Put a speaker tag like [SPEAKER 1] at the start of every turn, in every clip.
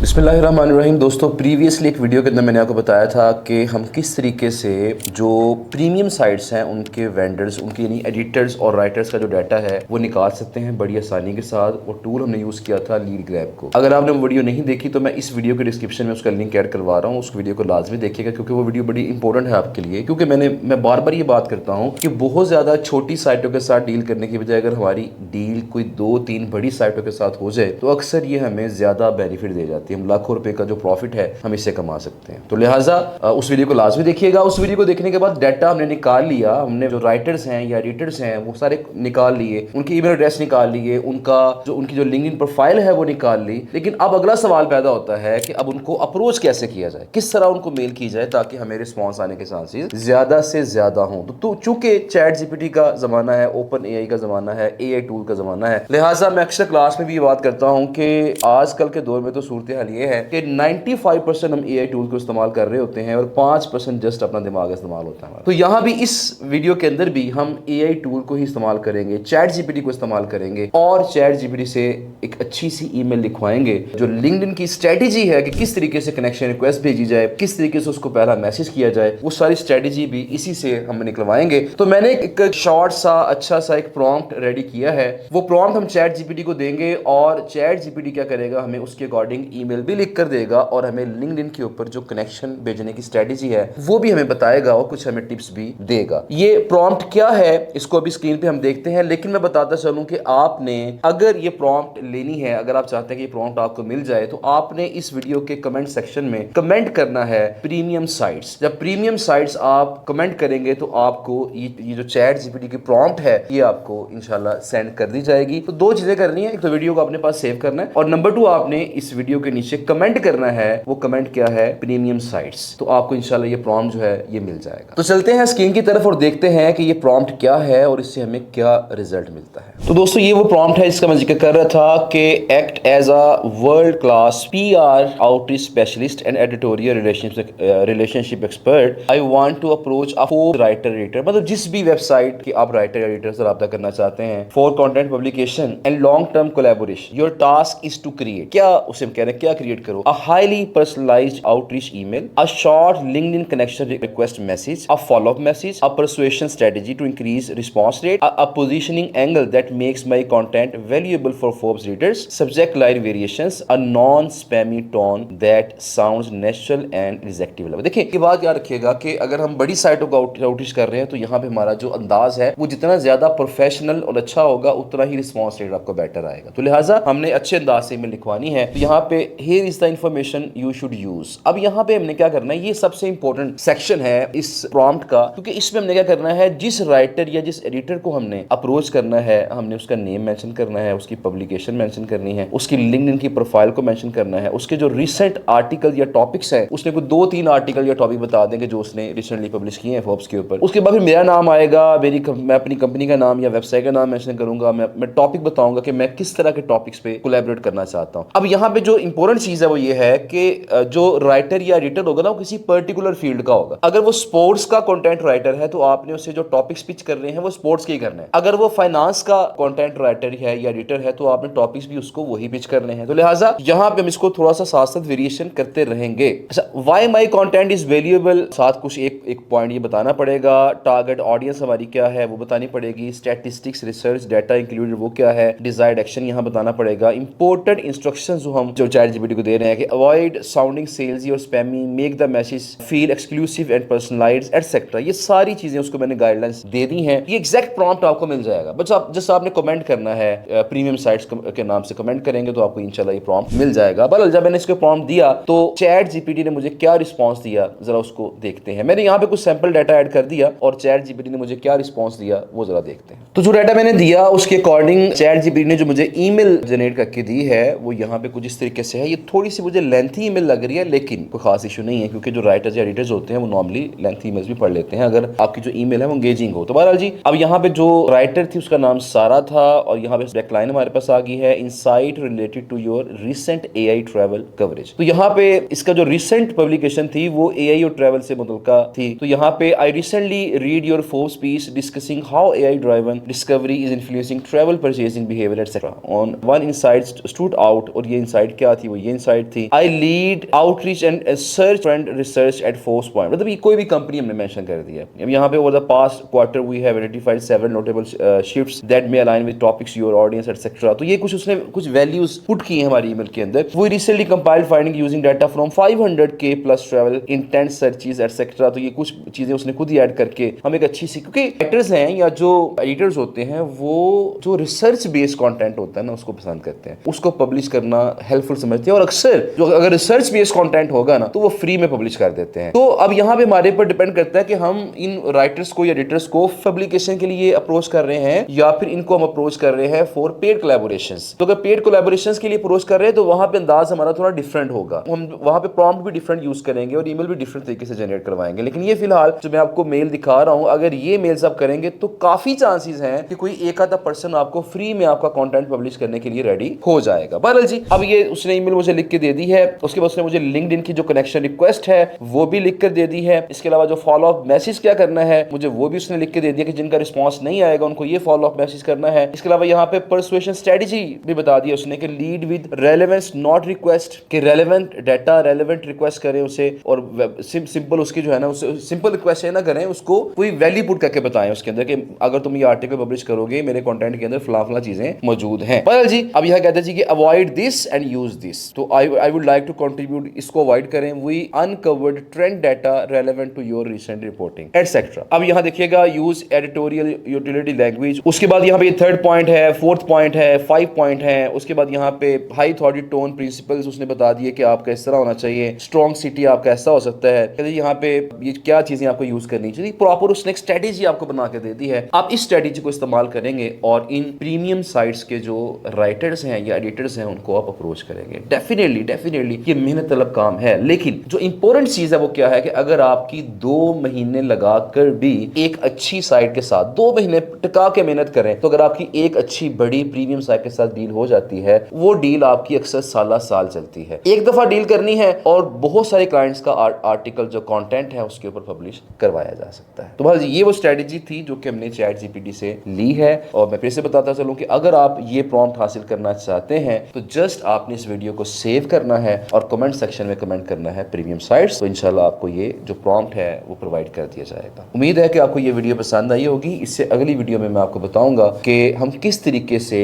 [SPEAKER 1] बिस्मिल्लाहिर्रहमानिर्रहीम। दोस्तों, प्रीवियसली एक वीडियो के अंदर मैंने आपको बताया था कि हम किस तरीके से जो प्रीमियम साइट्स हैं उनके वेंडर्स, उनके यानी एडिटर्स और राइटर्स का जो डाटा है वो निकाल सकते हैं बड़ी आसानी के साथ। वो टूल हमने यूज़ किया था लीड ग्रैब को। अगर आपने वो वीडियो नहीं देखी तो मैं इस वीडियो के डिस्क्रिप्शन में उसका लिंक ऐड करवा रहा हूँ। उस वीडियो को लाजमी देखिएगा क्योंकि वो वीडियो बड़ी इंपॉर्टेंट है आपके लिए। क्योंकि मैं बार बार ये बात करता हूँ कि बहुत ज़्यादा छोटी साइटों के साथ डील करने की बजाय अगर हमारी डील कोई 2-3 बड़ी साइटों के साथ हो जाए तो अक्सर ये हमें ज़्यादा बेनिफिट दे जाती है। हम लाखों रुपए का जो प्रॉफिट है हम इससे कमा सकते हैं। तो लिहाजा उस वीडियो को लाजमी देखिएगा। उस वीडियो को देखने के बाद डाटा हमने निकाल लिया, हमने जो राइटर्स हैं या एडिटर्स हैं वो सारे निकाल लिए, उनकी ईमेल एड्रेस निकाल लिए, उनकी जो लिंक्डइन प्रोफाइल है वो निकाल ली। लेकिन अब अगला सवाल पैदा होता है कि अब उनको अप्रोच कैसे किया जाए, किस तरह उनको मेल की जाए ताकि हमें रिस्पॉन्स आने के चांसेस ज्यादा से ज्यादा हों। तो चूंकि चैट जीपीटी का जमाना है, ओपन एआई का जमाना है, एआई टूल का जमाना है, लिहाजा मैं अक्सर क्लास में भी ये बात करता हूं कि आजकल के दौर में तो सूरत हाल ये है कि 95% हम एआई टूल को इस्तेमाल कर रहे होते हैं और 5% जस्ट अपना दिमाग इस्तेमाल होता है। तो यहां भी इस वीडियो के अंदर भी हम एआई टूल को ही इस्तेमाल करेंगे, चैट जीपीटी को इस्तेमाल करेंगे और चैट जीपीटी से एक अच्छी सी ईमेल लिखवाएंगे। जो लिंक्डइन की स्ट्रेटेजी है कि किस तरीके से कनेक्शन रिक्वेस्ट भेजी जाए, किस तरीके से उसको पहला मैसेज किया जाए, वो सारी स्ट्रेटेजी भी इसी से हम निकलवाएंगे। तो मैंने एक शॉर्ट सा अच्छा सा एक प्रॉम्प्ट रेडी किया है। वो प्रॉम्प्ट हम चैट जीपीटी को देंगे और चैट जीपीटी क्या करेगा, हमें उसके अकॉर्डिंग ईमेल भी लिख कर देगा और हमें लिंक्डइन के ऊपर जो कनेक्शन भेजने की स्ट्रेटेजी है वो भी हमें बताएगा और कुछ हमें टिप्स भी देगा। ये प्रॉम्प्ट क्या है इसको अभी स्क्रीन पे हम देखते हैं, लेकिन मैं बताता चलूं कि आपने अगर ये प्रॉम्प्ट लेनी है, अगर आप चाहते हैं कि ये प्रॉम्प्ट आपको मिल जाए तो आपने इस वीडियो के कमेंट सेक्शन में कमेंट करना है प्रीमियम साइट्स। जब प्रीमियम साइट्स आप कमेंट करेंगे तो आपको ये जो चैट जीपीटी की प्रॉम्प्ट है ये आपको इंशाल्लाह सेंड कर दी जाएगी। तो दो चीजें करनी है, एक तो वीडियो को अपने पास सेव करना है और नंबर 2 आपने इस वीडियो के नीचे कमेंट करना है। वो कमेंट क्या है? Premium sites. तो आपको इंशाल्लाह ये प्रॉम्प्ट जो है ये मिल जाएगा। तो चलते हैं स्क्रीन की तरफ और देखते हैं कि ये प्रॉम्प्ट क्या है और इससे हमें क्या रिजल्ट मिलता है। तो दोस्तों, ये वो प्रॉम्प्ट है जिसका मैं जिक्र कर रहा था कि act as a world class PR outreach specialist and editorial relationship expert, I want to approach a for writer editor. मतलब जिस भी वेबसाइट की आप राइटर एडिटर से रब्ता करना चाहते हैं for content publication and long term collaboration, your task is to create, क्या उसे हम कह रहे हैं, क्या क्रिएट करो, a highly personalised outreach email, a short LinkedIn connection request message, a follow up message, a persuasion strategy to increase response rate, a positioning angle that makes my content valuable for Forbes readers, subject line variations, a non-spammy tone that sounds natural and receptive level। देखिए, ये बात याद रखिएगा कि अगर हम बड़ी साइटों का आउटरीच कर रहे हैं तो यहाँ पे हमारा जो अंदाज है वो जितना ज्यादा प्रोफेशनल और अच्छा होगा उतना ही रिस्पॉन्स रेट आपको बेटर आएगा। तो लिहाजा हमने अच्छे अंदाज से ईमेल लिखवानी है। तो यहाँ पे here is the information you should use. अब यहाँ पे हमने क्या करना है, ये सबसे इंपॉर्टेंट सेक्शन है इस प्रॉम्प्ट का, क्योंकि इसमें हमने क्या करना है, जिस राइटर या जिस एडिटर को हमने अप्रोच करना है हमने उसका नेम मेंशन करना है, उसकी पब्लिकेशन मेंशन करनी है, उसकी लिंक्डइन की प्रोफाइल को मेंशन करना है, उसके जो रिसेंट आर्टिकल या टॉपिक्स हैं उसने कोई 2-3 आर्टिकल या टॉपिक बता देंगे जो उसने रिसेंटली पब्लिश किए हैं फोर्ब्स के ऊपर। उसके बाद फिर मेरा नाम आएगा, मैं अपनी कंपनी का नाम या वेबसाइट का नाम मेंशन करूंगा, मैं टॉपिक बताऊंगा कि मैं किस तरह के टॉपिक्स पे कोलैबोरेट करना चाहता हूं। अब यहाँ पे जो इंपॉर्टेंट चीज है वो ये है कि जो राइटर या एडिटर होगा ना वो किसी पर्टिकुलर फील्ड का होगा। अगर वो स्पोर्ट्स का कंटेंट राइटर है तो आपने उससे जो टॉपिक्स पिच कर रहे हैं वो स्पोर्ट्स के ही करने हैं। अगर वो फाइनेंस का कंटेंट राइटर है या एडिटर है तो आपने टॉपिक्स भी उसको वही पिच करने हैं। तो लिहाजा यहाँ पे हम इसको थोड़ा सा साथ साथ वेरिएशन करते रहेंगे। अच्छा, why my content is valuable, साथ कुछ एक पॉइंट ये बताना पड़ेगा। टारगेट ऑडियंस हमारी क्या है वो बतानी पड़ेगी। स्टैटिस्टिक्स, रिसर्च, डाटा इंक्लूडेड वो क्या है, डिजायर्ड एक्शन यहाँ बताना पड़ेगा। इंपॉर्टेंट इंस्ट्रक्शंस जो चैट जीपीटी को दे रहे हैं कि अवॉइड साउंडिंग सेल्सी और spammy, make the message feel exclusive and personalised etcetera. ये सारी चीजें उसको मैंने गाइडलाइंस दे दी हैं। ये एग्जैक्ट प्रॉम्प्ट आपको मिल जाएगा। बस आप जैसे आपने कमेंट करना है प्रीमियम साइट्स के नाम से कमेंट करेंगे तो आपको इंशाल्लाह ये प्रॉम्प्ट मिल जाएगा। बल जब मैंने इसको प्रॉम्प्ट दिया तो चैट जीपीटी ने मुझे क्या रिस्पॉन्स दिया जरा उसको देखते हैं। मैंने यहाँ पे कुछ सैंपल डाटा ऐड कर दिया और चैट जीपीटी ने मुझे क्या रिस्पॉन्स दिया वो जरा देखते हैं। तो जो डाटा मैंने दिया उसके अकॉर्डिंग चैट जीपीटी ने जो मुझे ईमेल जनरेट करके दी है वो यहाँ पे कुछ इस तरीके से है। ये थोड़ी सी मुझे लेंथी ईमेल लग रही है लेकिन कोई खास इशू नहीं है क्योंकि जो राइटर्स या एडिटर्स होते हैं वो नॉर्मली लेंथी ईमेल्स भी पढ़ लेते हैं अगर आपकी जो ईमेल है वो एंगेजिंग हो। तो बहरहाल जी, अब यहाँ पे जो राइटर थी उसका नाम सारा था और यहाँ पे बैकलाइन हमारे पास आ गई है, insight related to your recent AI travel coverage. तो यहाँ पे इसका जो रिसेंट पब्लिकेशन थी वो एआई और ट्रैवल से मुतल्लिका थी। तो यहाँ पे I recently read your Forbes piece discussing how AI driven discovery is influencing travel purchasing behaviour etcetera. On one insight stood out, और ये इनसाइट क्या थी वो ये इनसाइट थी। I lead outreach and search front research at Forcepoint, मतलब ये कोई भी कंपनी हमने मेंशन कर दिया। अब यहाँ पे over the past quarter we have identified several notable shifts that may align with topics your audience etcetera. तो ये कुछ उसने कुछ वैल्यूज पुट की हैं हमारी ईमेल के अंदर। वो recently compiled finding using data from 500K plus travel intent searches etcetera. तो ये कुछ चीजें उसने खुद ही ऐड करके हम एक अच्छी सी, क्योंकि राइटर्स हैं या जो एडिटर्स होते हैं वो जो रिसर्च बेस्ड कंटेंट होता है ना उसको पसंद करते हैं, उसको पब्लिश करना हेल्पफुल समझते हैं। और अक्सर जो अगर रिसर्च बेस्ड कंटेंट होगा ना तो वो फ्री में पब्लिश कर देते हैं। तो अब यहाँ पे हमारे पर डिपेंड करता है कि हम इन राइटर्स को या एडिटर्स को पब्लिकेशन के लिए अप्रोच कर रहे हैं या फिर इनको हम अप्रोच कर रहे हैं फॉर पेड कोलैबोरेशंस। तो अगर पेड कोलैबोरेशंस के लिए अप्रोच कर रहे हैं तो वहां पे अंदाज हमारा थोड़ा डिफरेंट होगा, हम वहां पे प्रॉम्प्ट भी डिफरेंट यूज करेंगे और ईमेल भी डिफरेंट तरीके से जनरेट करवाएंगे। लेकिन ये फिलहाल जो मैं आपको मेल दिखा रहा हूं, अगर ये मेल्स आप करेंगे तो काफी चांसेस हैं कि कोई एक आधा पर्सन आपको फ्री में आपका कंटेंट पब्लिश करने के लिए रेडी हो जाएगा। बहरहाल जी, अब ये उसने ईमेल मुझे लिख के दे दी है। उसके बाद उसने मुझे लिंक्डइन की जो कनेक्शन रिक्वेस्ट है वो भी लिख कर दे दी है। इसके अलावा जो फॉलो अप मैसेज क्या करना है मुझे वो भी उसने लिख के दे दिया कि जिनका रिस्पांस नहीं आएगा उनको ये फॉलो अप मैसेज करना है। इसके अलावा यहाँ पे परसुएशन स्ट्रेटजी भी बता दिया उसने कि lead with relevance not request, कि रेलेवेंट डाटा रेलेवेंट रिक्वेस्ट करें उसे, और सिंपल उसकी जो है ना उसे सिंपल रिक्वेस्ट है ना करें, उसको कोई वैल्यू पुट करके बताएं उसके अंदर कि अगर तुम ये आर्टिकल पब्लिश करोगे मेरे कंटेंट के अंदर फला चीजें मौजूद हैं। बहरहाल जी, अब यह कहते हैं कि avoid this and use this. तो I would like to contribute, इसको अवॉइड करें। We uncovered trend data relevant to your recent reporting etcetera. अब यहां देखिएगा यूज एडिटोरियल यूटिलिटी लैंग्वेज। उसके बाद यहाँ पे थर्ड पॉइंट है, फोर्थ पॉइंट है, 5 पॉइंट है। उसके बाद यहाँ पे हाई अथॉरिटी टोन प्रिंसिपल्स उसने बता दिए कि आपका इस तरह होना चाहिए, स्ट्रॉन्ग सिटी आपका ऐसा हो सकता है। कहते यहाँ पे ये क्या चीजें आपको यूज करनी चाहिए, प्रॉपर उसने एक स्ट्रेटेजी आपको बना के दे दी है। आप इस स्ट्रेटेजी को इस्तेमाल करेंगे और इन प्रीमियम साइट्स के जो राइटर्स हैं या एडिटर्स हैं उनको आप अप्रोच करेंगे। डेफिनेटली ये मेहनत तलब काम है, लेकिन जो इंपॉर्टेंट चीज है वो क्या है कि अगर आपकी 2 महीने लगाकर भी एक अच्छी साइट के साथ 2 महीने टिका के मेहनत करें तो अगर आपकी एक अच्छी बड़ी प्रीमियम साइट के साथ डील हो जाती है, वो डील आपकी अक्सर साल चलती है। एक दफा डील करनी है और बहुत सारे क्लाइंट्स का आर्टिकल जो कंटेंट है उसके ऊपर पब्लिश करवाया जा सकता है। तो बस ये वो स्ट्रेटेजी थी जो कि हमने चैट जीपीटी से ली है। और मैं फिर से बताता चलूं कि अगर आप ये प्रॉम्प्ट हासिल करना चाहते हैं तो जस्ट आपने इस वीडियो को सेव करना है और कमेंट सेक्शन में कमेंट करना है प्रीमियम साइट्स, तो इंशाल्लाह आपको ये जो प्रॉम्प्ट है वो प्रोवाइड कर दिया जाएगा। उम्मीद है कि आपको ये वीडियो पसंद आई होगी। इससे अगली वीडियो में मैं आपको बताऊंगा कि हम किस तरीके से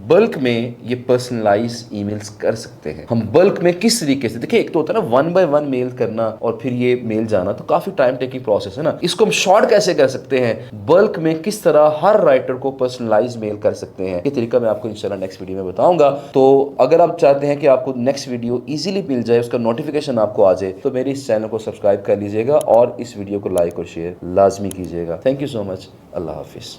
[SPEAKER 1] बल्क में ये पर्सनलाइज ईमेल्स कर सकते हैं। हम बल्क में किस तरीके से, देखिए एक तो होता है ना 1 by 1 मेल करना और फिर ये मेल जाना, तो काफी टाइम टेकिंग प्रोसेस है ना। इसको हम शॉर्ट कैसे कर सकते हैं, बल्क में किस तरह हर राइटर को पर्सनलाइज मेल कर सकते हैं, ये तरीका मैं आपको इंशाल्लाह नेक्स्ट वीडियो में बताऊंगा। तो अगर आप चाहते हैं कि आपको नेक्स्ट वीडियो इजीली मिल जाए, उसका नोटिफिकेशन आपको आ जाए, तो मेरे इस चैनल को सब्सक्राइब कर लीजिएगा और इस वीडियो को लाइक और शेयर लाजमी कीजिएगा। Thank you so much. Allah Hafiz.